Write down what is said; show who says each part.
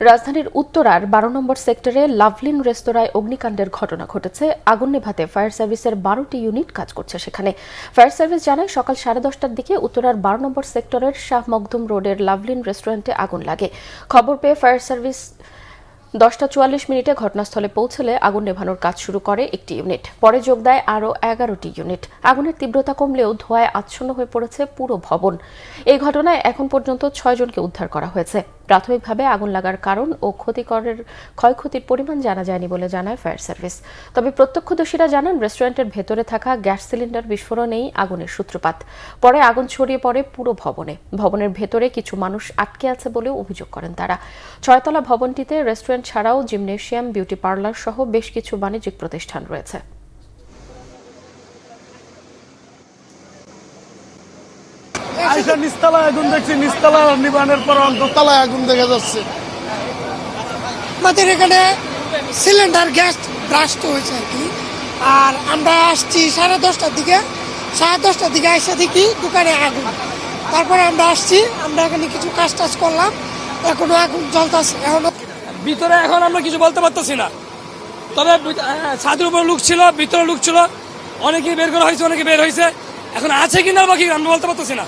Speaker 1: রাজধানীর উত্তরার ১২ নম্বর সেক্টরে লাভলিন রেস্তোরাঁয় অগ্নিকাণ্ডের ঘটনা ঘটেছে। আগুন নেভাতে ফায়ার সার্ভিসের ১২টি ইউনিট কাজ করছে সেখানে। ফায়ার সার্ভিস জানায়, সকাল 10:30টার দিকে উত্তরার ১২ নম্বর সেক্টরের শাহ মখদুম রোডের লাভলিন রেস্টুরেন্টে আগুন লাগে। খবর পেয়ে ফায়ার সার্ভিস 10টা ৪৪ ঘটনাস্থলে পৌঁছলে আগুন নেভানোর কাজ শুরু করে একটি ইউনিট। পরে যোগ দেয় আরও ১১টি ইউনিট। আগুনের তীব্রতা কমলেও ধোঁয়ায় আচ্ছন্ন হয়ে পড়েছে পুরো ভবন। এই ঘটনায় এখন পর্যন্ত ৬ জনকে উদ্ধার করা হয়েছে। প্রাথমিকভাবে আগুন লাগার কারণ ও ক্ষয়ক্ষতির পরিমাণ জানা যায়নি বলে জানায় ফায়ার সার্ভিস। তবে প্রত্যক্ষদর্শীরা জানান, রেস্টুরেন্টের ভেতরে থাকা গ্যাস সিলিন্ডার বিস্ফোরণেই আগুনের সূত্রপাত। পরে আগুন ছড়িয়ে পড়ে পুরো ভবনে। ভবনের ভেতরে কিছু মানুষ আটকে আছে বলেও অভিযোগ করেন তারা। ৬তলা ভবনটিতে রেস্টুরেন্ট ছাড়াও জিমনেশিয়াম, বিউটি পার্লার সহ বেশ কিছু বাণিজ্যিক প্রতিষ্ঠান রয়েছে।
Speaker 2: নিচতলায় আগুন দেখছি, নিচতলা নিবানের পর দোতলায় আগুন দেখা যাচ্ছে।
Speaker 3: আমাদের এখানে সিলিন্ডার গ্যাস ব্রাস্ট হয়েছে আর কি। আর আমরা আসছি 10:30টার দিকে। 10:30টার দিকে এসে দেখি দোকানে আগুন। তারপরে আমরা আসছি, আমরা এখানে কিছু কাজ টাজ করলাম, এখনো আগুন জ্বলতেছে।
Speaker 4: ভিতরে এখন আমরা কিছু বলতে পারতেছি না। তবে ছাদের উপর লোক ছিল, ভিতরে লোক ছিল, অনেকেই বের করা হয়েছে, অনেকে বের হয়েছে। এখন আছে কিনা বাকি আমরা বলতে পারতেছি না।